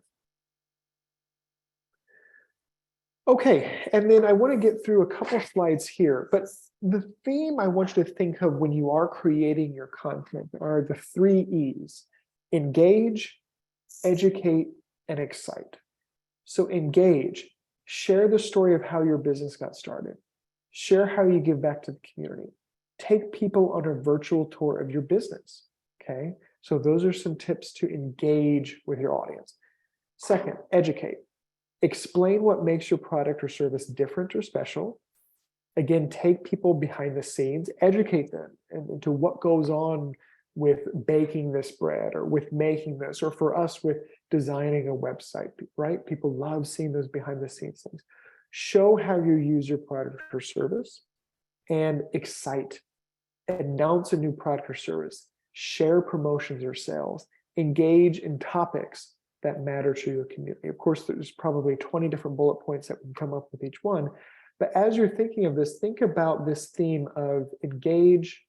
Okay, and then I want to get through a couple slides here, but the theme I want you to think of when you are creating your content are the 3 E's: engage, educate, and excite. So engage, share the story of how your business got started. Share how you give back to the community. Take people on a virtual tour of your business, okay? So those are some tips to engage with your audience. Second, educate. Explain what makes your product or service different or special. Again, take people behind the scenes, educate them into what goes on with baking this bread or with making this, or for us with designing a website, right? People love seeing those behind the scenes things. Show how you use your product or service, and excite. announce a new product or service, share promotions or sales, engage in topics that matter to your community. Of course, there's probably 20 different bullet points that we can come up with each one. But as you're thinking of this, think about this theme of engage,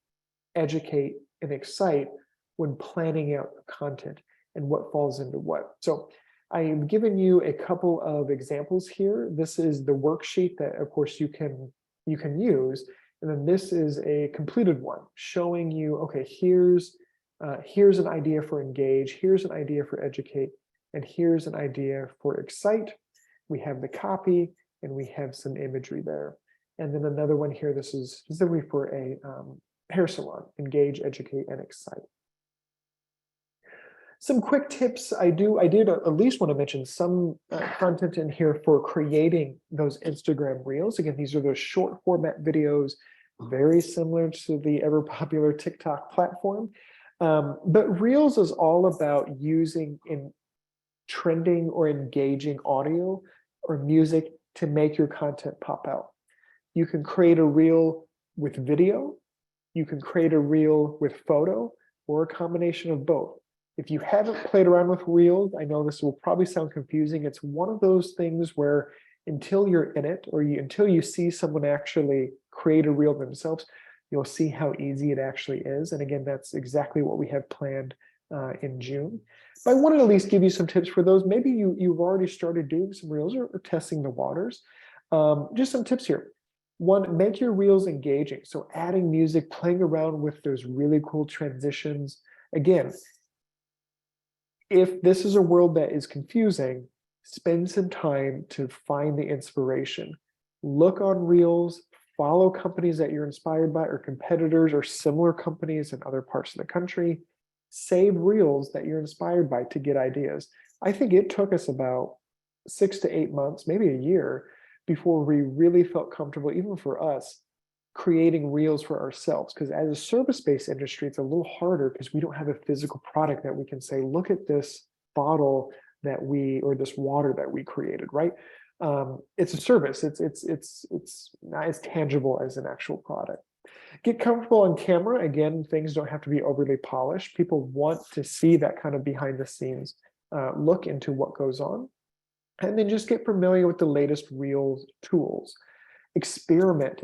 educate, and excite when planning out content and what falls into what. So I've given you a couple of examples here. This is the worksheet that, of course, you can use. And then this is a completed one showing you, okay, here's an idea for engage, here's an idea for educate, and here's an idea for excite. We have the copy and we have some imagery there. And then another one here, this is specifically for a hair salon, engage, educate, and excite. Some quick tips. I did at least want to mention some content in here for creating those Instagram reels. Again, these are those short format videos, very similar to the ever popular TikTok platform. But reels is all about using in trending or engaging audio or music to make your content pop out. You can create a reel with video, you can create a reel with photo, or a combination of both. If you haven't played around with reels, I know this will probably sound confusing. It's one of those things where until you're in it, or until you see someone actually create a reel themselves, you'll see how easy it actually is. And again, that's exactly what we have planned in June. But I wanted to at least give you some tips for those. Maybe you've already started doing some reels or testing the waters. Just some tips here. One, make your reels engaging. So adding music, playing around with those really cool transitions. Again, if this is a world that is confusing, spend some time to find the inspiration. Look on reels, follow companies that you're inspired by or competitors or similar companies in other parts of the country. Save reels that you're inspired by to get ideas. I think it took us about 6 to 8 months, maybe a year, before we really felt comfortable, even for us, creating reels for ourselves. Because as a service-based industry, it's a little harder because we don't have a physical product that we can say, look at this bottle that or this water that we created, right? It's a service. It's not as tangible as an actual product. Get comfortable on camera. Again, things don't have to be overly polished. People want to see that kind of behind the scenes look into what goes on. And then just get familiar with the latest Reels tools. Experiment.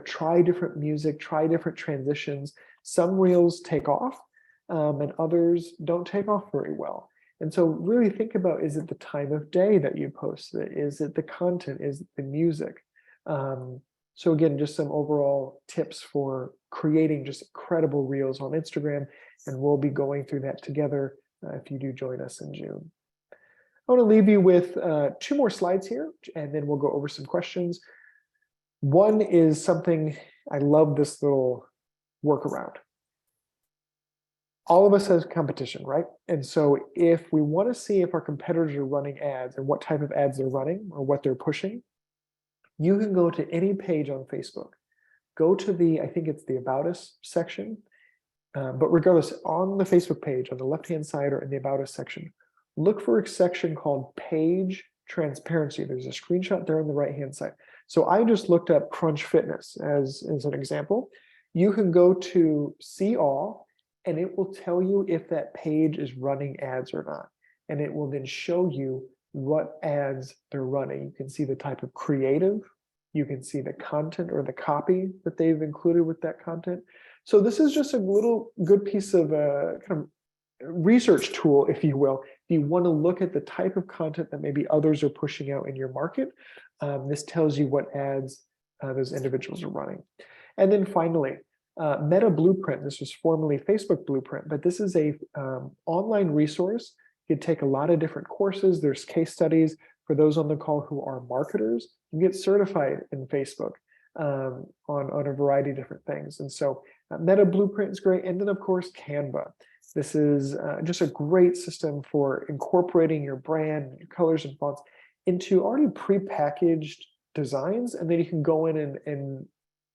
Try different music, try different transitions. Some Reels take off and others don't take off very well. And so really think about, is it the time of day that you post it? Is it the content? Is it the music? So again, just some overall tips for creating just incredible reels on Instagram, and we'll be going through that together if you do join us in June. I want to leave you with 2 more slides here, and then we'll go over some questions. One is something, I love this little workaround. All of us has competition, right? And so if we want to see if our competitors are running ads and what type of ads they're running or what they're pushing, you can go to any page on Facebook. Go to I think it's the About Us section, but regardless, on the Facebook page, on the left-hand side or in the About Us section, look for a section called Page Transparency. There's a screenshot there on the right-hand side. So I just looked up Crunch Fitness as an example. You can go to See All, and it will tell you if that page is running ads or not. And it will then show you what ads they're running. You can see the type of creative, you can see the content or the copy that they've included with that content. So this is just a little good piece of kind of research tool, if you will. If you want to look at the type of content that maybe others are pushing out in your market, this tells you what ads those individuals are running. And then finally, Meta Blueprint. This was formerly Facebook Blueprint, but this is a online resource. You can take a lot of different courses. There's case studies for those on the call who are marketers. You get certified in Facebook on a variety of different things. And so Meta Blueprint is great. And then of course, Canva. This is just a great system for incorporating your brand, your colors and fonts into already prepackaged designs. And then you can go in and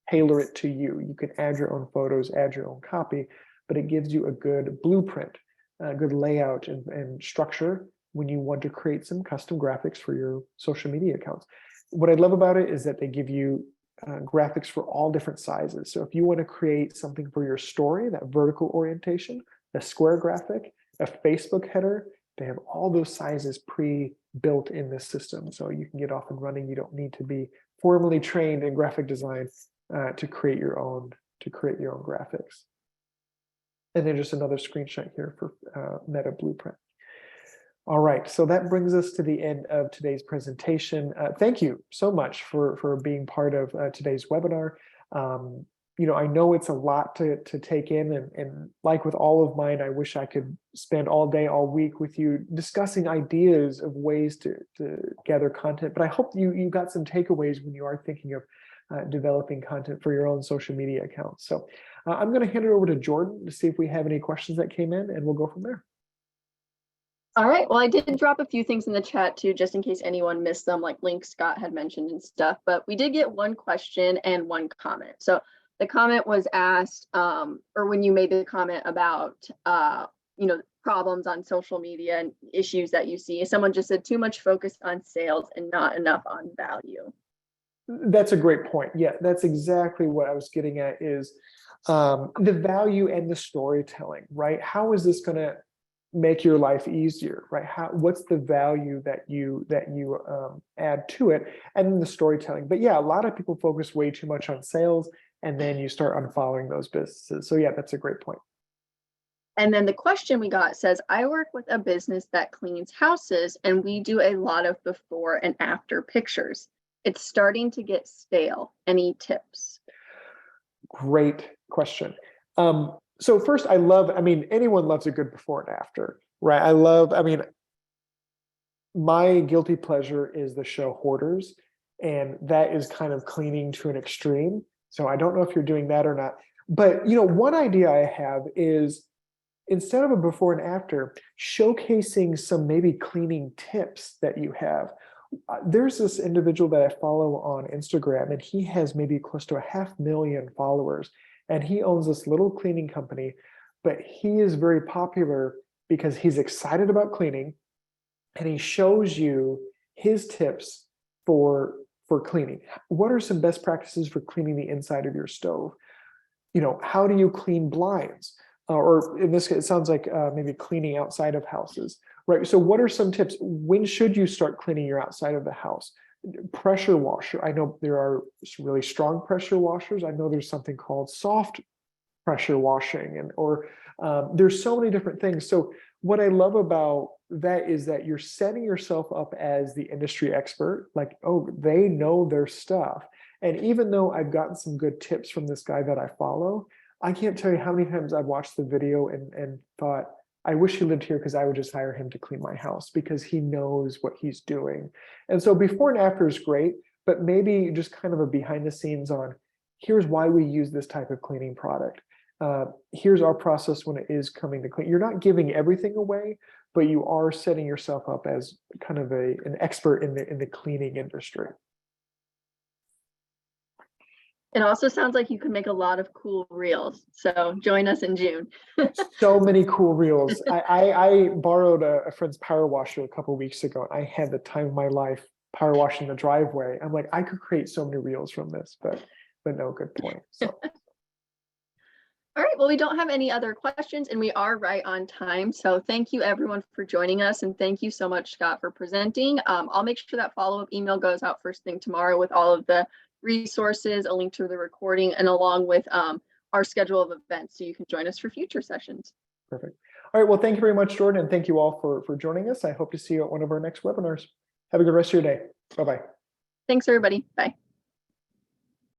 tailor it to you. You can add your own photos, add your own copy, but it gives you a good blueprint, a good layout and structure when you want to create some custom graphics for your social media accounts. What I love about it is that they give you graphics for all different sizes. So if you want to create something for your story, that vertical orientation, a square graphic, a Facebook header, they have all those sizes pre-built in this system. So you can get off and running. You don't need to be formally trained in graphic design to create your own graphics. And then just another screenshot here for Meta Blueprint. All right, so that brings us to the end of today's presentation. Thank you so much for being part of today's webinar. I know it's a lot to take in, and like with all of mine, I wish I could spend all day, all week with you discussing ideas of ways to gather content, but I hope you got some takeaways when you are thinking of developing content for your own social media accounts. So I'm going to hand it over to Jordan to see if we have any questions that came in, and we'll go from there. All right, well, I did drop a few things in the chat too, just in case anyone missed them, like links Scott had mentioned and stuff, but we did get one question and one comment. So the comment was asked, or when you made the comment about, problems on social media and issues that you see, someone just said too much focus on sales and not enough on value. That's a great point. Yeah, that's exactly what I was getting at, is the value and the storytelling, right? How is this going to make your life easier, right? What's the value that you add to it, and then the storytelling. But yeah, a lot of people focus way too much on sales, and then you start unfollowing those businesses. So yeah, that's a great point. And then the question we got says, I work with a business that cleans houses, and we do a lot of before and after pictures. It's starting to get stale. Any tips? Great question. So first, anyone loves a good before and after, right? My guilty pleasure is the show Hoarders, and that is kind of cleaning to an extreme. So I don't know if you're doing that or not. But one idea I have is, instead of a before and after, showcasing some maybe cleaning tips that you have. There's this individual that I follow on Instagram, and he has maybe close to 500,000 followers. And he owns this little cleaning company, but he is very popular because he's excited about cleaning, and he shows you his tips for cleaning. What are some best practices for cleaning the inside of your stove? How do you clean blinds? Or in this case, it sounds like maybe cleaning outside of houses, right? So what are some tips? When should you start cleaning your outside of the house? Pressure washer. I know there are really strong pressure washers. I know there's something called soft pressure washing, or there's so many different things. So what I love about that is that you're setting yourself up as the industry expert, like, oh, they know their stuff. And even though I've gotten some good tips from this guy that I follow, I can't tell you how many times I've watched the video and thought, I wish he lived here, because I would just hire him to clean my house, because he knows what he's doing. And so before and after is great, but maybe just kind of a behind the scenes on, here's why we use this type of cleaning product. Here's our process when it is coming to clean. You're not giving everything away, but you are setting yourself up as kind of an expert in the cleaning industry. It also sounds like you can make a lot of cool reels. So join us in June. So many cool reels. I borrowed a friend's power washer a couple of weeks ago. I had the time of my life power washing the driveway. I'm like, I could create so many reels from this, but no, good point. So. All right, well, we don't have any other questions, and we are right on time. So thank you everyone for joining us, and thank you so much, Scott, for presenting. I'll make sure that follow-up email goes out first thing tomorrow with all of the resources, a link to the recording, and along with our schedule of events, so you can join us for future sessions. Perfect. All right, well, thank you very much, Jordan, and thank you all for joining us. I hope to see you at one of our next webinars. Have a good rest of your day. Bye-bye. Thanks, everybody. Bye.